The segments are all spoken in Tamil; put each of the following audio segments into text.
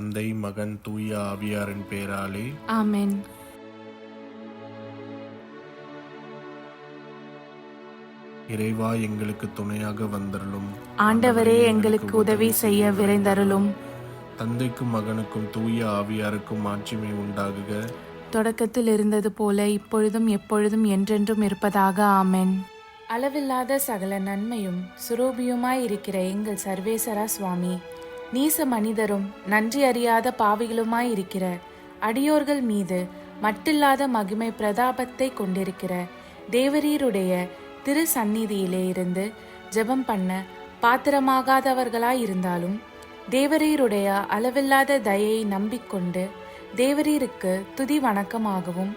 தந்தை, மகன், தூய ஆவியாரின் பெயராலே ஆமென். இறைவா, எங்களுக்கு துணையாக வந்தருளும். ஆண்டவரே, எங்களுக்கு உதவி செய்ய விரைந்தருளும். தந்தைக்கும் மகனுக்கும் தூய ஆவியாருக்கும் மாட்சிமை உண்டாகுக. தொடக்கத்தில் இருந்தது போல இப்பொழுதும் எப்பொழுதும் என்றென்றும் இருப்பதாக. ஆமென். அளவில்லாத சகல நன்மையும் சுரூபியுமாய் இருக்கிற எங்கள் சர்வேசரா சுவாமி, நீச மனிதரும் நன்றி அறியாத பாவிகளுமாய் இருக்கிற அடியோர்கள் மீது மட்டில்லாத மகிமை பிரதாபத்தை கொண்டிருக்கிற தேவரீருடைய திரு சந்நிதியிலே இருந்து ஜெபம் பண்ண பாத்திரமாகாதவர்களாய் இருந்தாலும் தேவரீருடைய அளவில்லாத தயையை நம்பிக்கொண்டு தேவரீருக்கு துதி வணக்கமாகவும்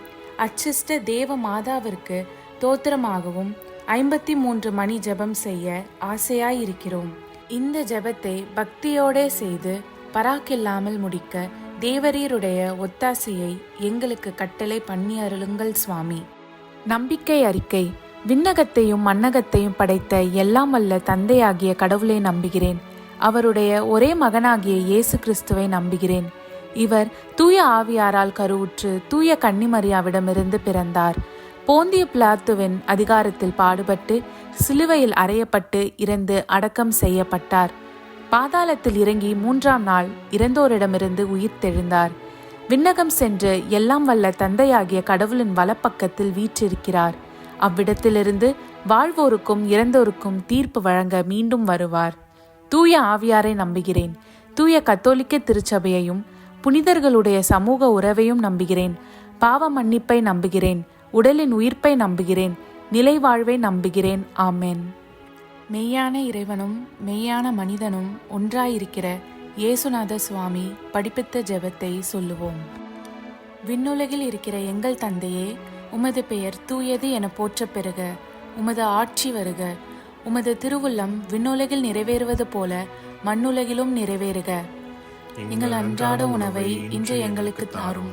அச்சிஷ்ட தேவ மாதாவிற்கு தோத்திரமாகவும் 53 மணி ஜெபம் செய்ய ஆசையாயிருக்கிறோம். இந்த ஜெபத்தை பக்தியோடே செய்து பராக்கில்லாமல் முடிக்க தேவரீருடைய ஒத்தாசையை எங்களுக்கு கட்டளை பண்ணி அருளுங்கள் சுவாமி. நம்பிக்கை அறிக்கை. விண்ணகத்தையும் மண்ணகத்தையும் படைத்த எல்லாம் வல்ல தந்தையாகிய கடவுளை நம்புகிறேன். அவருடைய ஒரே மகனாகிய இயேசு கிறிஸ்துவை நம்புகிறேன். இவர் தூய ஆவியாரால் கருவுற்று தூய கன்னிமரியாவிடமிருந்து பிறந்தார். போந்திய பிலாத்துவின் அதிகாரத்தில் பாடுபட்டு சிலுவையில் அறையப்பட்டு இறந்து அடக்கம் செய்யப்பட்டார். பாதாளத்தில் இறங்கி 3ஆம் நாள் இறந்தோரிடமிருந்து உயிர்த்தெழுந்தார். விண்ணகம் சென்று எல்லாம் வல்ல தந்தையாகிய கடவுளின் வலப்பக்கத்தில் வீற்றிருக்கிறார். அவ்விடத்திலிருந்து வாழ்வோருக்கும் இறந்தோருக்கும் தீர்ப்பு வழங்க மீண்டும் வருவார். தூய ஆவியாரை நம்புகிறேன். தூய கத்தோலிக்க திருச்சபையையும் புனிதர்களுடைய சமூக உறவையும் நம்புகிறேன். பாவ மன்னிப்பை நம்புகிறேன். உடலின் உயிர்ப்பை நம்புகிறேன். நிலை வாழ்வை நம்புகிறேன். ஆமென். மெய்யான இறைவனும் மெய்யான மனிதனும் ஒன்றாயிருக்கிற இயேசுநாத சுவாமி படிப்பித்த ஜெபத்தை சொல்லுவோம். விண்ணுலகில் இருக்கிற எங்கள் தந்தையே, உமது பெயர் தூயது என போற்றப் பெறுக. உமது ஆட்சி வருக. உமது திருவுள்ளம் விண்ணுலகில் நிறைவேறுவது போல மண்ணுலகிலும் நிறைவேறுக. எங்கள் அன்றாட உணவை இன்று எங்களுக்கு தாரும்.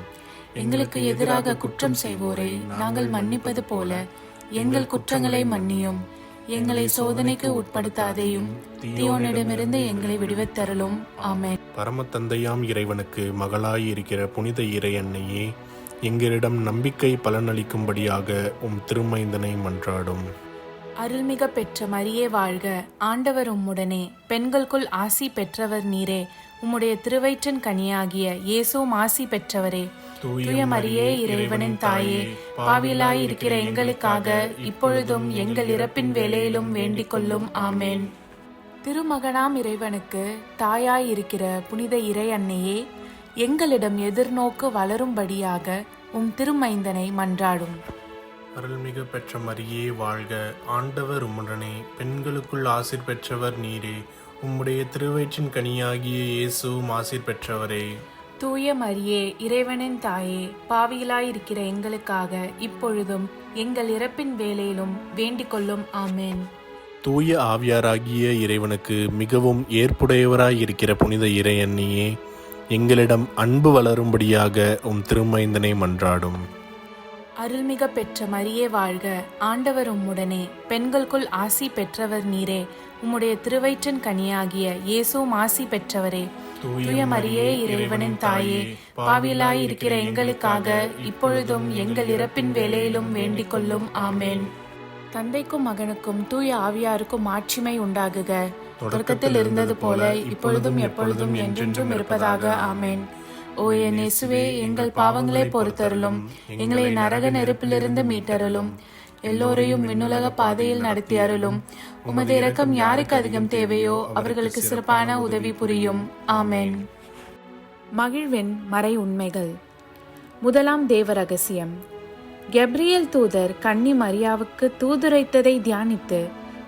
எங்களுக்கு எதிராக குற்றம் செய்வோரை நாங்கள் மன்னிப்பது போல எங்கள் குற்றங்களை மன்னியும். எங்களை சோதனைக்கு உட்படுத்தாதேயும், தீயோனிடமிருந்து எங்களை விடுவித்தருளும். ஆமென். பரம தந்தையாம் இறைவனுக்கு மகளாய் இருக்கிற புனித இறை அன்னையே, எங்களிடம் நம்பிக்கை பலனளிக்கும்படியாக உம் திருமைந்தனை மன்றாடும். அருள்மிக பெற்ற மரியே வாழ்க. ஆண்டவர் உம்முடனே, பெண்களுக்குள் ஆசி பெற்றவர் நீரே. உம்முடைய திருவயிற்றின் கனியாகிய இயேசுவும் ஆசி பெற்றவரே. தூய மரியே, இறைவனின் தாயே, பாவிலாய் இருக்கிற எங்களுக்காக இப்பொழுதும் எங்கள் இறப்பின் வேளையிலும் வேண்டிக் கொள்ளும். ஆமென். திருமகனாம் இறைவனுக்கு தாயாய் இருக்கிற புனித இறை அன்னையே, எங்களிடம் எதிர்நோக்கு வளரும்படியாக உம் திருமைந்தனை மன்றாடும். அருள்மிகு பெற்ற மரியே வாழ்க. ஆண்டவர் உம்முடனே, பெண்களுக்குள் ஆசீர் பெற்றவர் நீரே. உம்முடைய திருவயிற்றின் கனியாகிய இயேசுவும் ஆசீர் பெற்றவரே. தூய மரியே, இறைவனின் தாயே, பாவிகளாயிருக்கிற எங்களுக்காக இப்பொழுதும் எங்கள் இறப்பின் வேளையிலும் வேண்டிக் கொள்ளும். ஆமென். தூய ஆவியாராகிய இறைவனுக்கு மிகவும் ஏற்புடையவராயிருக்கிற புனித இறை அன்னியே, எங்களிடம் அன்பு வளரும்படியாக உம் திருமைந்தனை மன்றாடும். அருள்மிக பெற்ற மரியே வாழ்க. ஆண்டவர் உம்முடனே, பெண்களுக்குள் ஆசி பெற்றவர் நீரே. உம்முடைய திருவயிற்றின் கனியாகிய இயேசுவும் ஆசி பெற்றவரே. தூய மரியே, இறைவனின் தாயே, பாவிலாய் இருக்கிற எங்களுக்காக இப்பொழுதும் எங்கள் இறப்பின் வேளையிலும் வேண்டிக் கொள்ளும். ஆமென். தந்தைக்கும் மகனுக்கும் தூய ஆவியாருக்கும் மாட்சிமை உண்டாகுக. தொடக்கத்தில் இருந்தது போல இப்பொழுதும் எப்பொழுதும் என்றென்றும் இருப்பதாக. ஆமென். ஓ என் இயேசுவே, எங்கள் பாவங்களை பொறுத்தருளும். எங்களை நரக நெருப்பிலிருந்து மீட்டருளும். எல்லோரையும் விண்ணுலக பாதையில் நடத்தி அருளும். உமது இரக்கம் யாருக்கு அதிகம் தேவையோ அவர்களுக்கு சிறப்பான உதவி புரியும். ஆமென். மகிழ்வின் மறை உண்மைகள். முதலாம் தேவ ரகசியம். கெப்ரியேல் தூதர் கன்னி மரியாவுக்கு தூதுரைத்ததை தியானித்து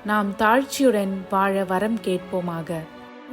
நாம் தாழ்ச்சியுடன் வாழ வரம் கேட்போமாக.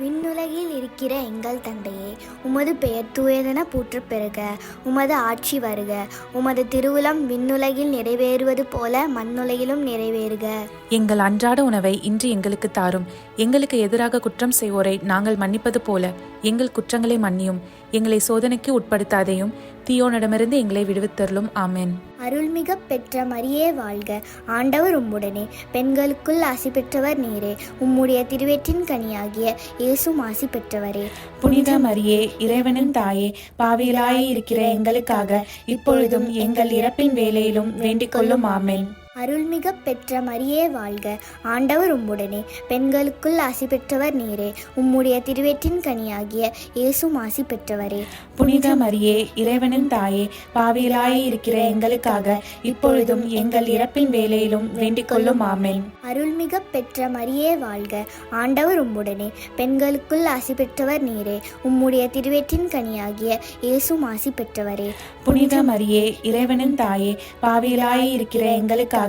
விண்ணுலகில் இருக்கிற எங்கள் தந்தையே, உமது பெயர் தூயதென போற்றப் பெறுக. உமது ஆட்சி வருக. உமது திருவுளம் விண்ணுலகில் நிறைவேறுவது போல மண்ணுலகிலும் நிறைவேறுக. எங்கள் அன்றாட உணவை இன்று எங்களுக்கு தாரும். எங்களுக்கு எதிராக குற்றம் செய்வோரை நாங்கள் மன்னிப்பது போல எங்கள் குற்றங்களை மன்னியும். எங்களை சோதனைக்கு உட்படுத்தாதையும், தீயோனிடமிருந்து எங்களை விடுவித்தருளும். ஆமென். அருள்மிக பெற்ற மரியே வாழ்க, ஆண்டவர் உம்முடனே, பெண்களுக்குள் ஆசி பெற்றவர் நீரே. உம்முடைய திருவயிற்றின் கனியாகிய இயேசுவும் ஆசி பெற்றவரே. புனித மரியே, இறைவனின் தாயே, பாவிகளாய் இருக்கிற எங்களுக்காக இப்பொழுதும் எங்கள் இறப்பின் வேளையிலும் வேண்டிக் கொள்ளும். ஆமென். அருள்மிக பெற்ற மரியே வாழ்க, ஆண்டவர் உம்முடனே, பெண்களுக்குள் ஆசி பெற்றவர் நீரே. உம்முடைய திருவயிற்றின் கனியாகிய இயேசுவும் ஆசி பெற்றவரே. புனித மரியே, இறைவனின் தாயே, பாவிகளாய் இருக்கிற எங்களுக்காக இப்பொழுதும் எங்கள் இறப்பின் வேளையிலும் வேண்டிக் கொள்ளும். ஆமென். அருள்மிக பெற்ற மரியே வாழ்க, ஆண்டவர் உம்முடனே, பெண்களுக்குள் ஆசி பெற்றவர் நீரே. உம்முடைய திருவயிற்றின் கனியாகிய இயேசுவும் ஆசி பெற்றவரே. புனித மரியே, இறைவனின் தாயே, பாவிகளாய் இருக்கிற எங்களுக்காக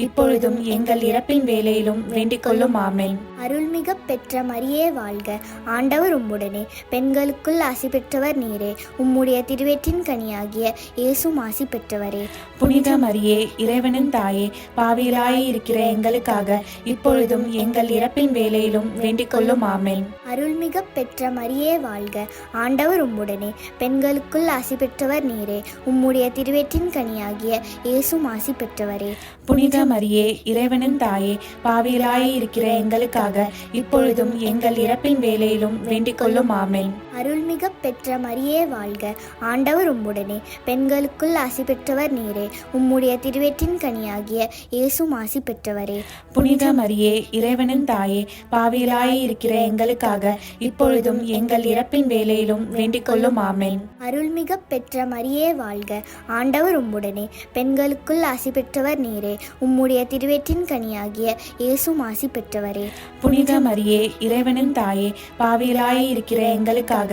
இப்பொழுதும் எங்கள் இறப்பின் வேளையிலும் வேண்டிக் கொள்ளும். ஆமென். அருள்மிக பெற்ற மரியே வாழ்க, ஆண்டவர் உம்முடனே, பெண்களுக்குள் ஆசி பெற்றவர் நீரே. உம்முடைய திருவயிற்றின் கனியாகிய இயேசுவும் ஆசி பெற்றவரே. புனித மரியே, இறைவனின் தாயே, பாவிகளாய் இருக்கிற எங்களுக்காக இப்பொழுதும் எங்கள் இறப்பின் வேளையிலும் வேண்டிக் கொள்ளும். ஆமென். அருள்மிக பெற்ற மரியே வாழ்க, ஆண்டவர் உம்முடனே, பெண்களுக்குள் ஆசி பெற்றவர் நீரே. உம்முடைய திருவயிற்றின் கனியாகிய இயேசுவும் ஆசி பெற்றவரே. புனித மரியே, இறைவனின் தாயே, பாவிகளாய் இருக்கிற எங்களுக்காக இப்பொழுதும் எங்கள் இறப்பின் வேளையிலும் வேண்டிக் கொள்ளும். ஆமென். அருள்மிக பெற்ற மரியே வாழ்க, ஆண்டவர் உம்முடனே, பெண்களுக்குள் ஆசி பெற்றவர் நீரே. உம்முடைய திருவயிற்றின் கனியாகிய இயேசுவும் ஆசி பெற்றவரே. புனித மரியே, இறைவனின் தாயே, பாவிகளாய் இருக்கிற எங்களுக்காக இப்பொழுதும் எங்கள் இறப்பின் வேளையிலும் வேண்டிக் கொள்ளும். ஆமென். அருள்மிக பெற்ற மரியே வாழ்க, ஆண்டவர் உம்முடனே, பெண்களுக்குள் ஆசி பெற்றவர் நீரே. உம்முடைய திருவயிற்றின் கனியாகிய இயேசுவும் ஆசி பெற்றவரே. புனித மரியே, இறைவனின் தாயே, பாவிகளாய் இருக்கிற எங்களுக்காக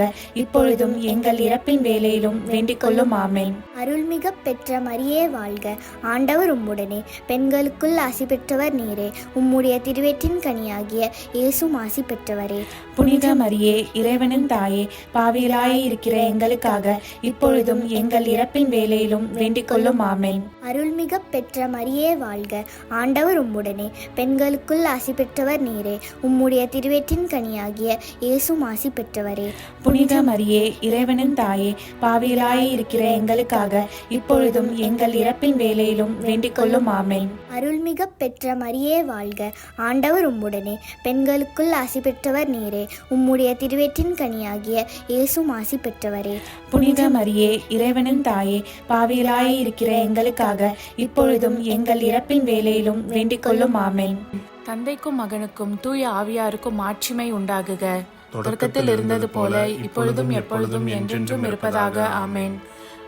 இப்பொழுதும் எங்கள் இறப்பின் வேளையிலும் வேண்டிக் கொள்ளும். ஆமென். அருள்மிக பெற்ற மரியே வாழ்க, ஆண்டவர் உம்முடனே, பெண்களுக்குள் ஆசி பெற்றவர் நீரே. உம்முடைய திருவயிற்றின் கனியாகிய இயேசுவும் ஆசி பெற்றவரே. புனித மரியே, இறைவனின் தாயே, பாவிகளாய் இருக்கிற எங்களுக்காக இப்பொழுதும் எங்கள் இறப்பின் வேளையிலும் வேண்டிக் கொள்ளும். ஆமென். அருள்மிக பெற்ற மரியே வாழ்க, ஆண்டவர் உம்முடனே, பெண்களுக்குள் ஆசி பெற்றவர் நீரே. உம்முடைய திருவயிற்றின் கனியாகிய இயேசுவும் ஆசி பெற்றவரே. புனித மரியே, இறைவனின் தாயே, பாவிகளாய் இருக்கிற எங்களுக்காக இப்பொழுதும் எங்கள் இறப்பின் வேளையிலும் வேண்டிக் கொள்ளும். ஆமென். அருள்மிக பெற்ற மரியே வாழ்க, ஆண்டவர் உம்முடனே, பெண்களுக்குள் ஆசி பெற்றவர் நீரே. உம்முடைய திருவயிற்றின் கனியாகிய இயேசுவும் ஆசி பெற்றவரே. புனித மரியே, இறைவனின் தாயே, பாவிகளாய் இருக்கிற எங்களுக்காக இப்பொழுதும் எங்கள் இறப்பின் வேளையிலும் வேண்டிக் கொள்ளும். ஆமென். தந்தைக்கும் மகனுக்கும் தூய ஆவியாருக்கும் மாட்சிமை உண்டாகுக. தொடக்கத்தில் இருந்தது போல இப்பொழுதும் எப்பொழுதும் என்றென்றும் இருப்பதாக. ஆமென்.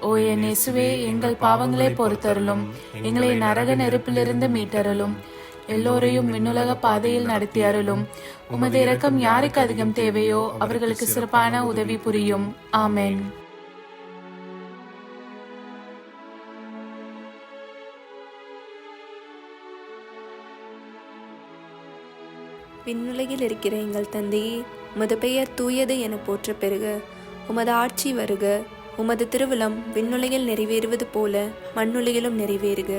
ஓ என் இயேசுவே, எங்கள் பாவங்களை பொறுத்தருளும். எங்களை நரக நெருப்பிலிருந்து மீட்டருளும். எல்லோரையும் விண்ணுலக பாதையில் நடத்தி அருளும். உமது இரக்கம் யாருக்கு அதிகம் தேவையோ அவர்களுக்கு சிறப்பான உதவி புரியும். ஆமென். விண்ணுலகில் இருக்கிற எங்கள் தந்தையே, உமது பெயர் தூயது என போற்ற பெறுக. உமது ஆட்சி வருக. உமது திருவிழம் விண்ணுலகில் நிறைவேறுவது போல மண்ணுலகிலும் நிறைவேறுக.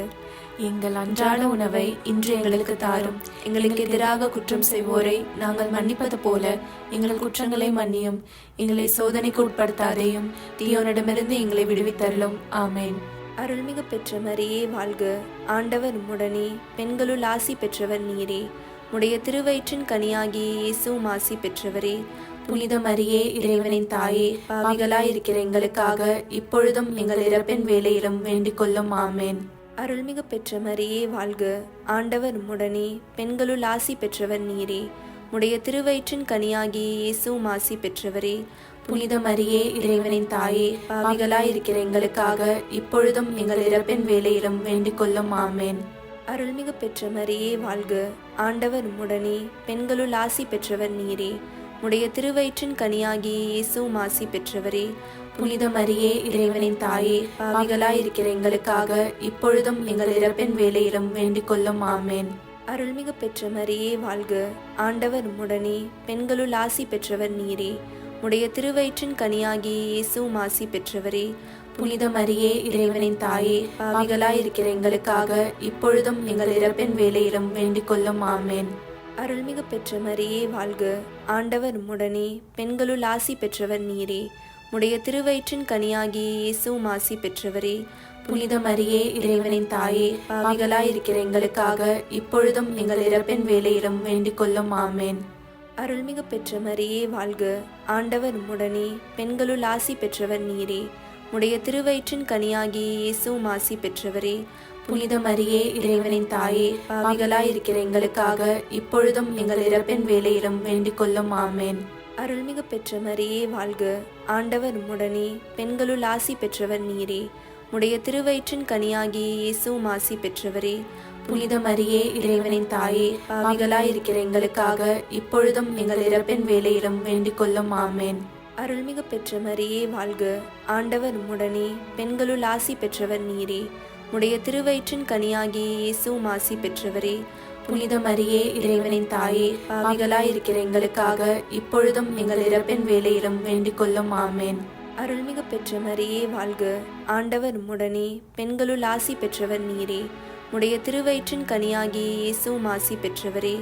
எங்கள் அன்றாட உணவை இன்று எங்களுக்கு தாரும். எங்களுக்கு எதிராக குற்றம் செய்வோரை நாங்கள் மன்னிப்பது போல எங்கள் குற்றங்களை மன்னியும். எங்களை சோதனைக்கு உட்படுத்தாதையும், தீயோனிடமிருந்து எங்களை விடுவித்தருளும். ஆமென். அருள்மிகு பெற்ற மரியே வாழ்க, ஆண்டவர் உம்முடனே, பெண்களுள் ஆசி பெற்றவர் நீரே. உடைய திருவயிற்றின் கனியாகிய இயேசுவும் ஆசி பெற்றவரே. புனித மரியே, இறைவனின் தாயே, பாவிகளாய் இருக்கிற எங்களுக்காக இப்பொழுதும் எங்கள் இறப்பின் வேளையிலும் வேண்டிக் கொள்ளும். ஆமென். அருள்மிகு பெற்ற மரியே வாழ்க, ஆண்டவர் உம்முடனே, பெண்களுள் ஆசி பெற்றவர் நீரே. உடைய திருவயிற்றின் கனியாகிய இயேசுவும் ஆசி பெற்றவரே. புனித மரியே, இறைவனின் தாயே, பாவிகளாய் இருக்கிற எங்களுக்காக இப்பொழுதும் எங்கள் இறப்பின் வேளையிலும் வேண்டிக் கொள்ளும். ஆமென். அருள்மிகு பெற்ற மரியே வாழ்க, ஆண்டவர் உம்முடனே, பெண்களுள் ஆசி பெற்றவர் நீரே. உடைய திருவயிற்றின் கனியாகிய இயேசுவும் ஆசி பெற்றவரே. புனித மரியே, இறைவனின் தாயே, பாவிகளாய் இருக்கிற எங்களுக்காக இப்பொழுதும் எங்கள் இறப்பின் வேளையிலும் வேண்டிக் கொள்ளும். ஆமென். அருள்மிகு பெற்ற மரியே வாழ்க, ஆண்டவர் உம்முடனே, பெண்களுள் ஆசி பெற்றவர் நீரே. உடைய திருவயிற்றின் கனியாகிய இயேசுவும் ஆசி பெற்றவரே. புனித மரியே இறைவனின் தாயே, பாவிகளாயிருக்கிற எங்களுக்காக இப்பொழுதும் எங்கள் இறப்பின் வேளையிலும் வேண்டிக் கொள்ளும். ஆமேன். அருள்மிகு பெற்ற மரியே வாழ்க, ஆண்டவர் உம்முடனே, பெண்களுள் ஆசி பெற்றவர் நீரே. உடைய திருவயிற்றின் கனியாகிய இயேசுவும் ஆசி பெற்றவரே. புனித மரியே இறைவனின் தாயே, பாவிகளாயிருக்கிற எங்களுக்காக இப்பொழுதும் எங்கள் இறப்பின் வேளையிலும் வேண்டிக் கொள்ளும். ஆமேன். அருள்மிகு பெற்ற மரியே வாழ்க, ஆண்டவர் உம்முடனே, பெண்களுள் ஆசி பெற்றவர் நீரே. உடைய திருவயிற்றின் கனியாகிய இயேசுவும் ஆசி பெற்றவரே. புனித மரியே இறைவனின் தாயே, பாவிகளாயிருக்கிற எங்களுக்காக இப்பொழுதும் எங்கள் இறப்பின் வேளையிலும் வேண்டிக் கொள்ளும். ஆமேன். அருள்மிகு பெற்ற மரியே வாழ்க, ஆண்டவர் உம்முடனே, பெண்களுள் ஆசி பெற்றவர் நீரே. உடைய திருவயிற்றின் கனியாகிய இயேசுவும் ஆசி பெற்றவரே. புனித மரியே இறைவனின் தாயே, பாவிகளாயிருக்கிற எங்களுக்காக இப்பொழுதும் எங்கள் இறப்பின் வேளையிலும் வேண்டிக் கொள்ளும். ஆமேன். அருள்மிகு பெற்ற மரியே வாழ்க, ஆண்டவர் உம்முடனே, பெண்களுள் ஆசி பெற்றவர் நீரே. உடைய திருவயிற்றின் கனியாகிய இயேசுவும் ஆசி பெற்றவரே. புனித மரியே இறைவனின் தாயே, பாவிகளாயிருக்கிற எங்களுக்காக இப்பொழுதும் எங்கள் இறப்பின் வேளையிலும் வேண்டிக் கொள்ளும். ஆமேன். அருள்மிகு பெற்ற மரியே வாழ்க, ஆண்டவர் உம்முடனே, பெண்களுள் ஆசி பெற்றவர் நீரே. உடைய திருவயிற்றின் கனியாகிய இயேசுவும் ஆசி பெற்றவரே.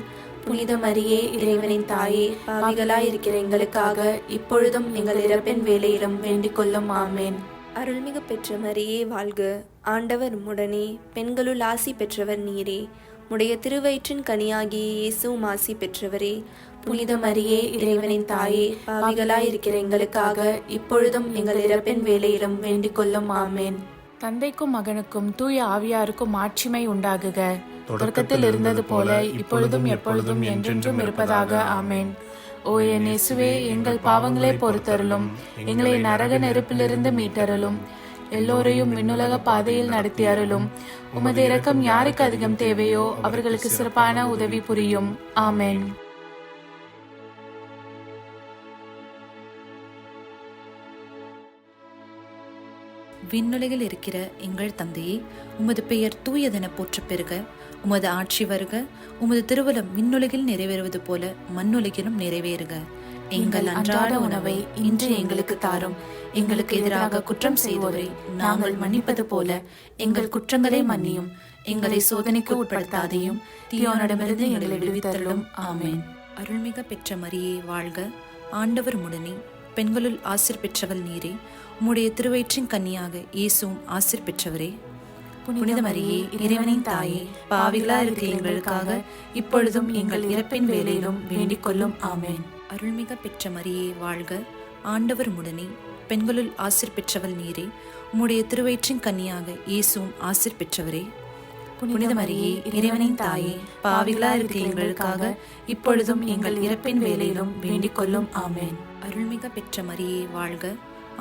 புனித மரியே இறைவனின் தாயே, பாவிகளாயிருக்கிற எங்களுக்காக இப்பொழுதும் எங்கள் இறப்பின் வேளையிலும் வேண்டிக் கொள்ளும். ஆமேன். அருள்மிகு பெற்ற மரியே வாழ்க, ஆண்டவர் உம்முடனே, பெண்களுள் ஆசி பெற்றவர் நீரே. உடைய திருவயிற்றின் கனியாகிய இயேசுவும் ஆசி பெற்றவரே. புனித மரியே இறைவனின் தாயே, பாவிகளாயிருக்கிற எங்களுக்காக இப்பொழுதும் எங்கள் இறப்பின் வேளையிலும் வேண்டிக் கொள்ளும். ஆமேன். தந்தைக்கும் மகனுக்கும் தூய ஆவியாருக்கும் ஆட்சிமை உண்டாகுக, தொடக்கத்தில் இருந்தது போல இப்பொழுதும் எப்பொழுதும் என்றென்றும் இருப்பதாக. ஆமேன். ஓ என் இயேசுவே, எங்கள் பாவங்களை பொறுத்தருளும், எங்களை நரக நெருப்பிலிருந்து மீட்டருளும், எல்லோரையும் விண்ணுலக பாதையில் நடத்தி அருளும். உமது இரக்கம் யாருக்கு அதிகம் தேவையோ அவர்களுக்கு சிறப்பான உதவி புரியும். ஆமேன். விண்ணுலகில் இருக்கிற எங்கள் தந்தையே, உமது பெயர் தூயதென போற்றப் பெறுக. உமது ஆட்சி வருக. உமது திருவுளம் விண்ணுலகில் நிறைவேறுவது போல மண்ணுலகிலும் நிறைவேறுக. எங்கள் அன்றாட உணவை இன்று எங்களுக்கு தாரும். எங்களுக்கு எதிராக குற்றம் செய்வோரை நாங்கள் மன்னிப்பது போல எங்கள் குற்றங்களை மன்னியும். எங்களை சோதனைக்கு உட்படுத்தாதையும் தீயோனிடமிருந்து எங்களை விடுவித்தருளும். ஆமேன். அருள்மிக பெற்ற மரியே வாழ்க, ஆண்டவர் உம்முடனே, பெண்களுள் ஆசீர் பெற்றவள் நீரே. உம்முடைய திருவயிற்றின் கன்னியாக இயேசுவும் ஆசீர் பெற்றவரே. புனித மரியே இறைவனின் தாயே, பாவிகளா இருக்கிற எங்களுக்காக இப்பொழுதும் எங்கள் இறப்பின் வேளையிலும் வேண்டிக் கொள்ளும். ஆமேன். அருள்மிக பெற்ற மரியே வாழ்க, ஆண்டவர் உம்முடனே, பெண்களுள் ஆசீர் பெற்றவள் நீரே. உம்முடைய திருவயிற்றின் கன்னியாக இயேசுவும் ஆசீர் பெற்றவரே. புனித மரியே இறைவனின் தாயே, பாவிகளா இருக்கிற எங்களுக்காக இப்பொழுதும் எங்கள் இறப்பின் வேளையிலும் வேண்டிக் கொள்ளும். ஆமேன். அருள்மிக பெற்ற மரியே வாழ்க,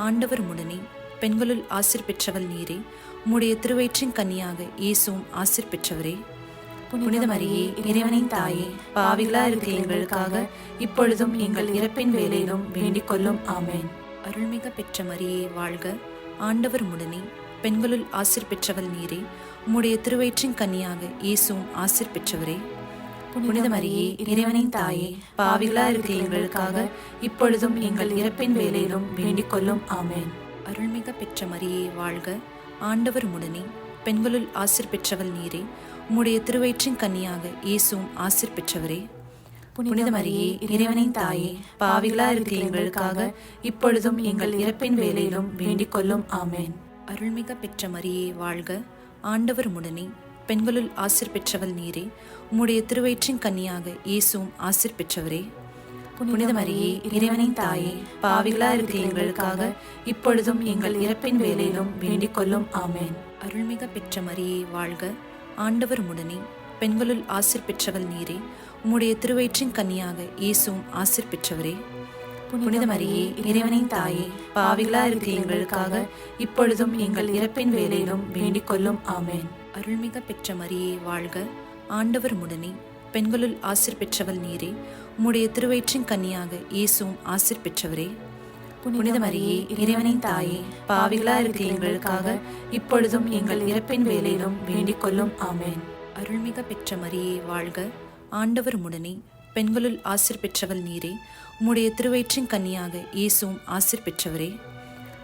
ஆண்டவர் உம்முடனே, பெண்களுள் ஆசீர் பெற்றவள் நீரே. உம்முடைய திருவயிற்றின் கன்னியாக இயேசுவும் ஆசீர் பெற்றவரே. புனித மரியே இறைவனின் தாயே, பாவிகளா இருக்கிற எங்களுக்காக இப்பொழுதும் எங்கள் இறப்பின் வேளையிலும் வேண்டிக் கொள்ளும். ஆமேன். அருள்மிக பெற்ற மரியே வாழ்க, ஆண்டவர் உம்முடனே, பெண்களுள் ஆசீர் பெற்றவள் நீரே. உம்முடைய திருவயிற்றின் கன்னியாக இயேசுவும் ஆசீர் பெற்றவரே. புனித மரியே இறைவனின் தாயே, பாவிகளா இருக்கிற எங்களுக்காக இப்பொழுதும் எங்கள் இறப்பின் வேளையிலும் வேண்டிக் கொள்ளும். ஆமேன். அருள்மிக பெற்ற மரியே வாழ்க, ஆண்டவர் உம்முடனே, பெண்களுள் ஆசீர் பெற்றவள் நீரே. உம்முடைய திருவயிற்றின் கன்னியாக இயேசுவும் ஆசீர் பெற்றவரே. புனித மரியே இறைவனின் தாயே, பாவிகளா இருக்கிற எங்களுக்காக இப்பொழுதும் எங்கள் இறப்பின் வேளையிலும் வேண்டிக் கொள்ளும். ஆமேன். அருள்மிக பெற்ற மரியே வாழ்க, ஆண்டவர் உம்முடனே, பெண்களுள் ஆசீர் பெற்றவள் நீரே. உம்முடைய திருவயிற்றின் கன்னியாக இயேசுவும் ஆசீர் பெற்றவரே. புனித மரியே இறைவனின் தாயே, பாவிகளா இருக்கிற எங்களுக்காக இப்பொழுதும் எங்கள் இறப்பின் வேளையிலும் வேண்டிக் கொள்ளும். ஆமேன். அருள்மிக பெற்ற மரியே வாழ்க, ஆண்டவர் உம்முடனே, பெண்களுள் ஆசீர் பெற்றவள் நீரே. உம்முடைய திருவயிற்றின் கன்னியாக இயேசுவும் ஆசீர் பெற்றவரே. புனித மரியே இறைவனின் தாயே, பாவிகளா இருக்கிற எங்களுக்காக இப்பொழுதும் எங்கள் இறப்பின் வேளையிலும் வேண்டிக் கொள்ளும். ஆமேன். அருள்மிக பெற்ற மரியே வாழ்க, ஆண்டவர் உம்முடனே, பெண்களுள் ஆசீர் பெற்றவள் நீரே. உம்முடைய திருவயிற்றின் கன்னியாக இயேசுவும் ஆசீர் பெற்றவரே. புனித மரியே இறைவனின் தாயே, பாவிகளா இருக்கிற எங்களுக்காக இப்பொழுதும் எங்கள் இறப்பின் வேளையிலும் வேண்டிக் கொள்ளும். ஆமேன். அருள்மிக பெற்ற மரியே வாழ்க, ஆண்டவர் உம்முடனே, பெண்களுள் ஆசீர் பெற்றவள் நீரே. உம்முடைய திருவயிற்றின் கன்னியாக இயேசுவும் ஆசீர் பெற்றவரே.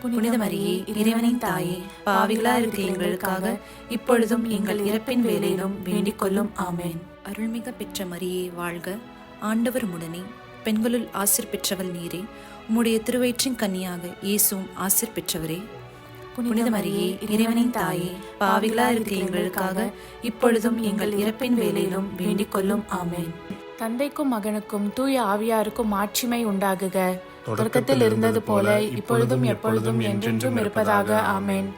புனித மரியே, இறைவனின் தாயே, பாவிகளாய் இருக்கிற எங்களுக்காக இப்பொழுதும் எங்கள் இறப்பின் வேளையிலும் வேண்டிக் கொள்ளும். ஆமென். அருள்மிக பெற்ற மரியே வாழ்க, ஆண்டவர் உம்முடனே, பெண்களுள் ஆசீர் பெற்றவள் நீரே. உம்முடைய திருவயிற்றின் கன்னியாக இயேசுவும் ஆசீர் பெற்றவரே. புனித மரியே, இறைவனின் தாயே, பாவிகளாய் இருக்கிற எங்களுக்காக இப்பொழுதும் எங்கள் இறப்பின் வேளையிலும் வேண்டிக் கொள்ளும். ஆமென். தந்தைக்கும் மகனுக்கும் தூய ஆவியாருக்கும் மாட்சிமை உண்டாகுக. தொடக்கத்தில் இருந்தது போல இப்பொழுதும் எப்பொழுதும் என்றென்றும் இருப்பதாக. ஆமென்.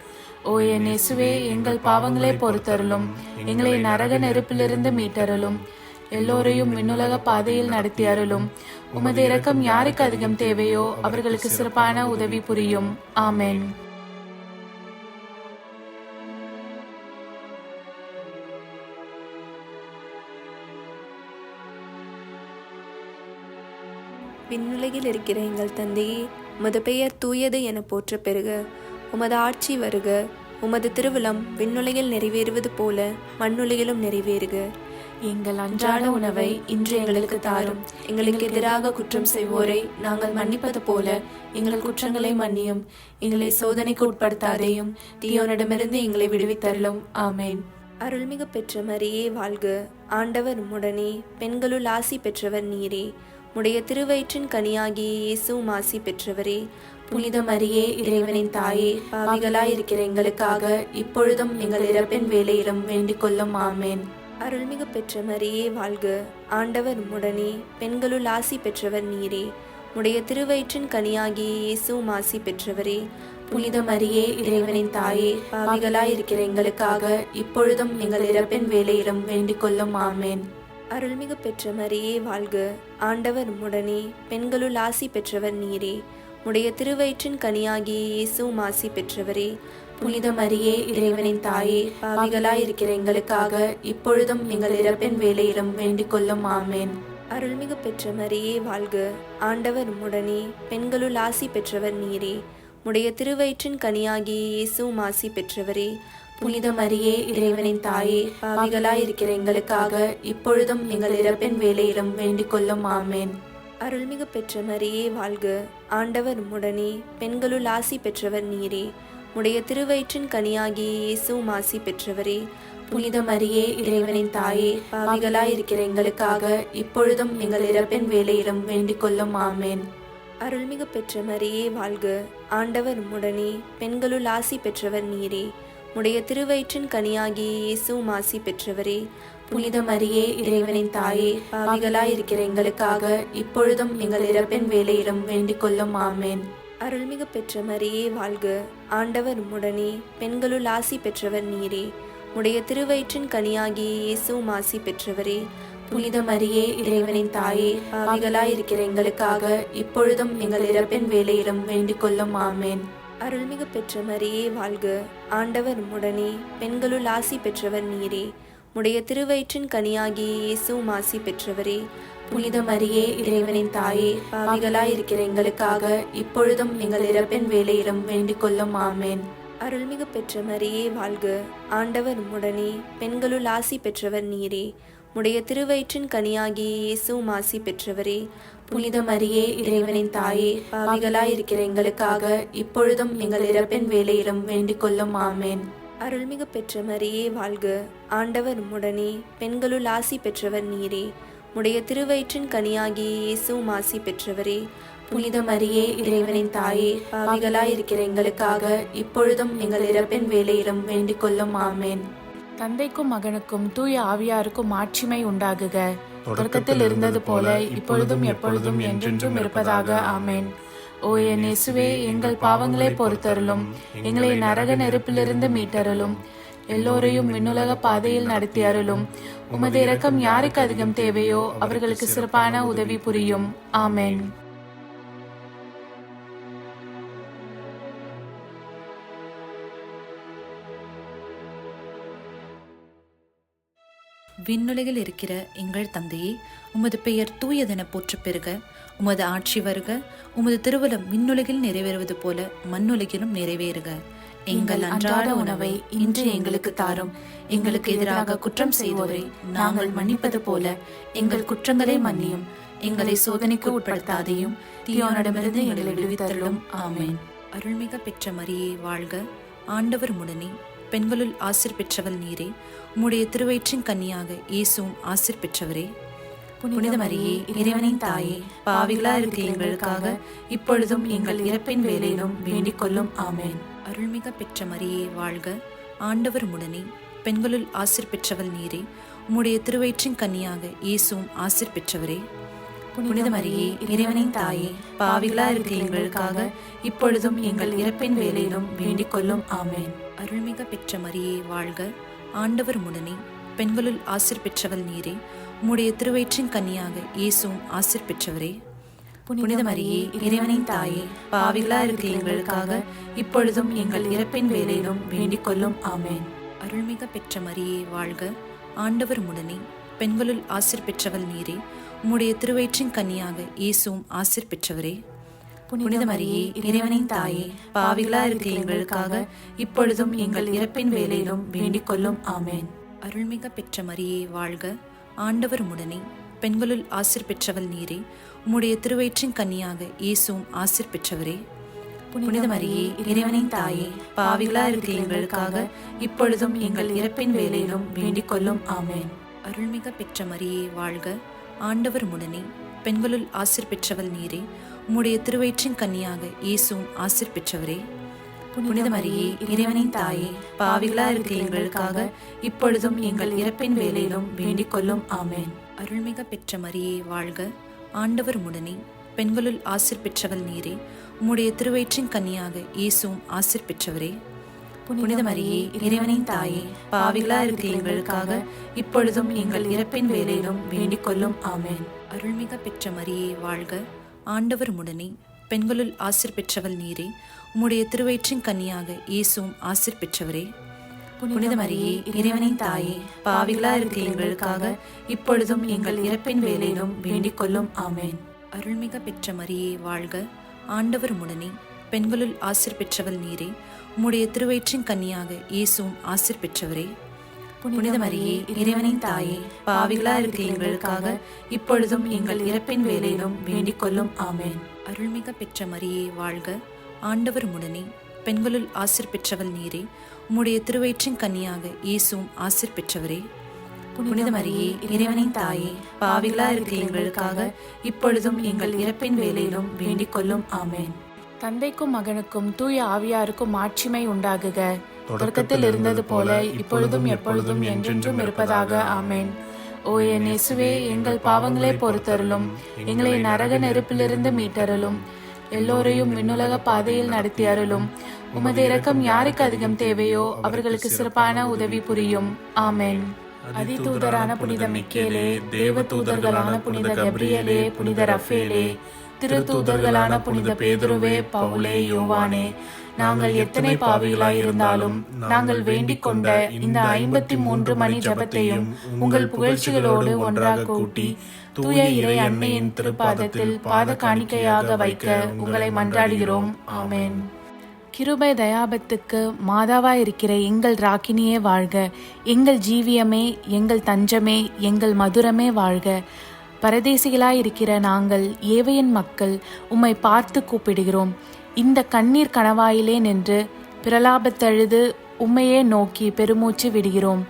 ஓ என் இயேசுவே, எங்கள் பாவங்களை பொறுத்தருளும், எங்களை நரக நெருப்பிலிருந்து மீட்டருளும், எல்லோரையும் விண்ணுலக பாதையில் நடத்தி அருளும். உமது இரக்கம் யாருக்கு அதிகம் தேவையோ அவர்களுக்கு சிறப்பான உதவி புரியும். ஆமென். விண்ணுலகில் இருக்கிற எங்கள் தந்தையே, உமது பெயர் தூயது என போற்ற பெறுக. உமது ஆட்சி வருக. உமது திருவிழம் விண்ணுலகில் நிறைவேறுவது போல மண்ணுலகிலும் நிறைவேறுக. எங்கள் அன்றாட உணவை இன்று எங்களுக்கு தாரும். எங்களுக்கு எதிராக குற்றம் செய்வோரை நாங்கள் மன்னிப்பது போல எங்கள் குற்றங்களை மன்னியும். எங்களை சோதனைக்கு உட்படுத்தாதேயும், தீயோனிடமிருந்து எங்களை விடுவித்தருளும். ஆமென். அருள்மிகு பெற்ற மரியே வாழ்க, ஆண்டவர் உம்முடனே, பெண்களுள் ஆசி பெற்றவர் நீரே. உடைய திருவயிற்றின் கனியாகிய இயேசுவும் ஆசி பெற்றவரே. புனித மரியே, இறைவனின் தாயே, பாவிகளாய் இருக்கிற எங்களுக்காக இப்பொழுதும் எங்கள் இறப்பின் வேளையிலும் வேண்டிக் கொள்ளும். ஆமென். அருள்மிகு பெற்ற மரியே வாழ்க, ஆண்டவர் உம்முடனே, பெண்களுள் ஆசி பெற்றவர் நீரே. உடைய திருவயிற்றின் கனியாகிய இயேசுவும் ஆசி பெற்றவரே. புனித மரியே, இறைவனின் தாயே, பாவிகளாய் இருக்கிற எங்களுக்காக இப்பொழுதும் எங்கள் இறப்பின் வேளையிலும் வேண்டிக் கொள்ளும். ஆமென். அருள்மிகு பெற்ற மரியே வாழ்க, ஆண்டவர் உம்முடனே, பெண்களுள் ஆசி பெற்றவர் நீரே. உடைய திருவயிற்றின் கனியாகிய இயேசுவும் ஆசி பெற்றவரே. புனித மரியே, இறைவனின் தாயே, பாவிகளாய் இருக்கிற எங்களுக்காக இப்பொழுதும் எங்கள் இறப்பின் வேளையிலும் வேண்டிக் கொள்ளும். ஆமென். அருள்மிகு பெற்ற மரியே வாழ்க, ஆண்டவர் உம்முடனே, பெண்களுள் ஆசி பெற்றவர் நீரே. உடைய திருவயிற்றின் கனியாகிய இயேசுவும் ஆசி பெற்றவரே. புனித மரியே, இறைவனின் தாயே, பாவிகளாய் இருக்கிற எங்களுக்காக இப்பொழுதும் எங்கள் இறப்பின் வேளையிலும் வேண்டிக் கொள்ளும். ஆமென். அருள்மிகு பெற்ற மரியே வாழ்க, ஆண்டவர் உம்முடனே, பெண்களுள் ஆசி பெற்றவர் நீரே. உடைய திருவயிற்றின் கனியாகிய இயேசுவும் ஆசி பெற்றவரே. புனித மரியே, இறைவனின் தாயே, பாவிகளாய் இருக்கிற எங்களுக்காக இப்பொழுதும் எங்கள் இறப்பின் வேளையிலும் வேண்டிக் கொள்ளும். ஆமென். அருள்மிகு பெற்ற மரியே வாழ்க, ஆண்டவர் உம்முடனே, பெண்களுள் ஆசி பெற்றவர் நீரே. உடைய திருவயிற்றின் கனியாகிய இயேசுவும் ஆசி பெற்றவரே. புனித மரியே, இறைவனின் தாயே, பாவிகளாய் இருக்கிற எங்களுக்காக இப்பொழுதும் எங்கள் இறப்பின் வேளையிலும் வேண்டிக் கொள்ளும். ஆமென். அருள்மிகு பெற்ற மரியே வாழ்க, ஆண்டவர் உம்முடனே, பெண்களுள் ஆசி பெற்றவர் நீரே. உடைய திருவயிற்றின் கனியாகிய இயேசுவும் ஆசி பெற்றவரே. புனித மரியே, இறைவனின் தாயே, பாவிகளாய் இருக்கிற எங்களுக்காக இப்பொழுதும் எங்கள் இறப்பின் வேளையிலும் வேண்டிக் கொள்ளும். ஆமென். அருள்மிகு பெற்ற மரியே வாழ்க, ஆண்டவர் உம்முடனே, பெண்களுள் ஆசி பெற்றவர் நீரே. உடைய திருவயிற்றின் கனியாகிய இயேசுவும் ஆசி பெற்றவரே. புனித மரியே, இறைவனின் தாயே, பாவிகளாய் இருக்கிற எங்களுக்காக இப்பொழுதும் எங்கள் இறப்பின் வேளையிலும் வேண்டிக் கொள்ளும். ஆமென். அருள்மிகு பெற்ற மரியே வாழ்க, ஆண்டவர் உம்முடனே, பெண்களுள் ஆசி பெற்றவர் நீரே. உடைய திருவயிற்றின் கனியாகிய இயேசுவும் ஆசி பெற்றவரே. புனித மரியே, இறைவனின் தாயே, பாவிகளாய் இருக்கிற எங்களுக்காக இப்பொழுதும் எங்கள் இறப்பின் வேளையிலும் வேண்டிக் கொள்ளும். ஆமென். அருள்மிகு பெற்ற மரியே வாழ்க, ஆண்டவர் உம்முடனே, பெண்களுள் ஆசி பெற்றவர் நீரே. உடைய திருவயிற்றின் கனியாகிய இயேசுவும் ஆசி பெற்றவரே. புனித மரியே, இறைவனின் தாயே, பாவிகளாய் இருக்கிற எங்களுக்காக இப்பொழுதும் எங்கள் இறப்பின் வேளையிலும் வேண்டிக் கொள்ளும். ஆமென். தந்தைக்கும் மகனுக்கும் தூய ஆவியாருக்கும் மாட்சிமை உண்டாகுக. தொடக்கத்தில் இருந்தது போல இப்பொழுதும் எப்பொழுதும் என்றென்றும் இருப்பதாக. ஆமென். ஓ என் இயேசுவே, எங்கள் பாவங்களை பொறுத்தருளும், எங்களை நரக நெருப்பிலிருந்து மீட்டருளும், எல்லோரையும் விண்ணுலக பாதையில் நடத்தி அருளும். உமது இரக்கம் யாருக்கு அதிகம் தேவையோ அவர்களுக்கு சிறப்பான உதவி புரியும். ஆமென். விண்ணுலகில் இருக்கிற எங்கள் தந்தையே, உமது பெயர் தூயதென போற்ற பெறுக. உமது ஆட்சி வருக. உமது திருவுளம் விண்ணுலகில் நிறைவேறுவது போல மண்ணுலகிலும் நிறைவேறுக. எங்கள் அன்றாட உணவை இன்று எங்களுக்கு தாரும். எங்களுக்கு எதிராக குற்றம் செய்வோரை நாங்கள் மன்னிப்பது போல எங்கள் குற்றங்களை மன்னியும். எங்களை சோதனைக்கு உட்படுத்தாதையும், தீயோனிடமிருந்து எங்களை விடுவித்தருளும். ஆமென். அருள்மிக பெற்ற மரியே வாழ்க, ஆண்டவர் உடனே, பெண்களுள் ஆசிர் பெற்றவள் நீரே. உம்முடைய திருவயிற்றின் கன்னியாக இயேசுவும் ஆசிர் பெற்றவரே. புனித மரியே, இறைவனின் தாயே, பாவிகளா இருக்கிற எங்களுக்காக இப்பொழுதும் எங்கள் இறப்பின் வேளையிலும் வேண்டிக் கொள்ளும். ஆமென். அருள்மிக பெற்ற மரியே வாழ்க, ஆண்டவர் உடனே, பெண்களுள் ஆசிர் பெற்றவள் நீரே. உம்முடைய திருவயிற்றின் கன்னியாக இயேசுவும் ஆசிர் பெற்றவரே. புனித மரியே, இறைவனின் தாயே, பாவிகளா இருக்கிற எங்களுக்காக இப்பொழுதும் எங்கள் இறப்பின் வேளையிலும் வேண்டிக் கொள்ளும். ஆமென். அருள்மிக பெற்ற மரியே வாழ்க, ஆண்டவர் உடனே, பெண்களுள் ஆசிர் பெற்றவள் நீரே. உம்முடைய திருவயிற்றின் கன்னியாக இயேசுவும் ஆசிர் பெற்றவரே. புனித மரியே, இறைவனின் தாயே, பாவிகளா இருக்கிற எங்களுக்காக இப்பொழுதும் எங்கள் இறப்பின் வேளையிலும் வேண்டிக் கொள்ளும். ஆமென். அருள்மிக பெற்ற மரியே வாழ்க, ஆண்டவர் உடனே, பெண்களுள் ஆசிர் பெற்றவள் நீரே. உம்முடைய திருவயிற்றின் கன்னியாக இயேசுவும் ஆசிர் பெற்றவரே. புனித மரியே, இறைவனின் தாயே, பாவிகளா இருக்கிற எங்களுக்காக இப்பொழுதும் எங்கள் இறப்பின் வேளையிலும் வேண்டிக் கொள்ளும். ஆமென். அருள்மிக பெற்ற மரியே வாழ்க, ஆண்டவர் உடனே, பெண்களுள் ஆசிர் பெற்றவள் நீரே. உம்முடைய திருவயிற்றின் கன்னியாக இயேசுவும் ஆசிர் பெற்றவரே. புனித மரியே, இறைவனின் தாயே, பாவிகளா இருக்கிற எங்களுக்காக இப்பொழுதும் எங்கள் இறப்பின் வேளையிலும் வேண்டிக் கொள்ளும். ஆமென். அருள்மிக பெற்ற மரியே வாழ்க, ஆண்டவர் உடனே, பெண்களுள் ஆசிர் பெற்றவள் நீரே. உம்முடைய திருவயிற்றின் கன்னியாக இயேசுவும் ஆசிர் பெற்றவரே. புனித மரியே, இறைவனின் தாயே, பாவிகளா இருக்கிற எங்களுக்காக இப்பொழுதும் எங்கள் இறப்பின் வேளையிலும் வேண்டிக் கொள்ளும். ஆமென். அருள்மிக பெற்ற மரியே வாழ்க, ஆண்டவர் உடனே, பெண்களுள் ஆசிர் பெற்றவள் நீரே. உம்முடைய திருவயிற்றின் கன்னியாக இயேசுவும் ஆசிர் பெற்றவரே. புனித மரியே, இறைவனின் தாயே, பாவிகளா இருக்கிற எங்களுக்காக இப்பொழுதும் எங்கள் இறப்பின் வேளையிலும் வேண்டிக் கொள்ளும். ஆமென். அருள்மிக பெற்ற மரியே வாழ்க, ஆண்டவர் உடனே, பெண்களுள் ஆசிர் பெற்றவள் நீரே. உம்முடைய திருவயிற்றின் கன்னியாக இயேசுவும் ஆசிர் பெற்றவரே. புனித மரியே, இறைவனின் தாயே, பாவிகளா இருக்கிற எங்களுக்காக இப்பொழுதும் எங்கள் இறப்பின் வேளையிலும் வேண்டிக் கொள்ளும். ஆமென். அருள்மிக பெற்ற மரியே வாழ்க, ஆண்டவர் உடனே, பெண்களுள் ஆசிர் பெற்றவள் நீரே. உம்முடைய திருவயிற்றின் கன்னியாக இயேசுவும் ஆசிர் பெற்றவரே. புனித மரியே, இறைவனின் தாயே, பாவிகளா இருக்கிற எங்களுக்காக இப்பொழுதும் எங்கள் இறப்பின் வேளையிலும் வேண்டிக் கொள்ளும். ஆமென். அருள்மிக பெற்ற மரியே வாழ்க, ஆண்டவர் உடனே, பெண்களுள் ஆசிர் பெற்றவள் நீரே. உம்முடைய திருவயிற்றின் கன்னியாக இயேசுவும் ஆசிர் பெற்றவரே. புனித மரியே, இறைவனின் தாயே, பாவிகளா இருக்கிற எங்களுக்காக இப்பொழுதும் எங்கள் இறப்பின் வேளையிலும் வேண்டிக் கொள்ளும். ஆமென். தந்தைக்கும் மகனுக்கும் தூய ஆவியாருக்கும் மாட்சிமை உண்டாகுக. தொடக்கத்தில் இருந்தது போல இப்பொழுதும் எப்பொழுதும் என்றென்றும் இருப்பதாக. ஆமென். ஓ என் இயேசுவே, எங்கள் பாவங்களை பொறுத்தருளும், எங்களை நரக நெருப்பிலிருந்து மீட்டருளும், எல்லோரையும் விண்ணுலக பாதையில் நடத்தி அருளும். உமது இரக்கம் யாருக்கு அதிகம் தேவையோ அவர்களுக்கு சிறப்பான உதவி புரியும். ஆமென். அதிதூதரான புனித மிக்கேலே, தேவ தூதர்களான புனித கப்ரியேலே, புனித ரஃபேலே, திருத்தூதர்களான புனித பேதுருவே, பவுலே, யோவானே, நாங்கள் எத்தனை பாவிகளாய் இருந்தாலும் நாங்கள் வேண்டிக் கொண்ட இந்த 53 மணி ஜபத்தையும் உங்கள் புகழ்ச்சிகளோடு ஒன்றாக கூட்டி தூய இறை அன்னையின் திருப்பாதத்தில் பாத காணிக்கையாக வைக்க உங்களை மன்றாடுகிறோம். ஆமென். கிருபை தயாபத்துக்கு மாதாவாயிருக்கிற எங்கள் ராக்கினியே வாழ்க. எங்கள் ஜீவியமே, எங்கள் தஞ்சமே, எங்கள் மதுரமே வாழ்க. பரதேசிகளாயிருக்கிற நாங்கள் ஏவையின் மக்கள் உம்மை பார்த்து கூப்பிடுகிறோம். இந்த கண்ணீர் கணவாயிலே நின்று பிரலாபத்தழுது உம்மையே நோக்கி பெருமூச்சு விடுகிறோம்.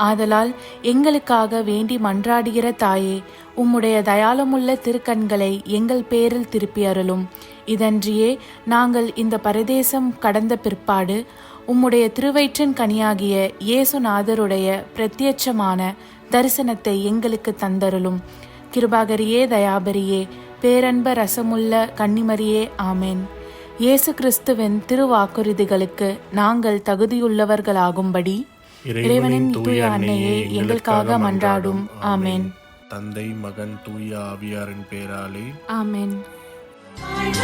ஆதலால் எங்களுக்காக வேண்டி மன்றாடுகிற தாயே, உம்முடைய தயாளமுள்ள திருக்கண்களை எங்கள் பேரில் திருப்பி அருளும். இதன்றியே நாங்கள் இந்த பரதேசம் கடந்த பிற்பாடு உம்முடைய திருவயிற்றின் கனியாகிய இயேசுநாதருடைய பிரத்யட்சமான தரிசனத்தை எங்களுக்கு தந்தருளும். கிருபாகரியே, தயாபரியே, பேரன்ப ரசமுள்ள கன்னிமரியே, ஆமென். இயேசு கிறிஸ்துவின் திருவாக்குறுதிகளுக்கு நாங்கள் தகுதியுள்ளவர்களாகும்படி இறைவனின் தூய அன்னையே எங்களுக்காக மன்றாடும். ஆமென். தந்தை, மகன், தூய ஆவியாரின் பேராலே ஆமென். வாழ்க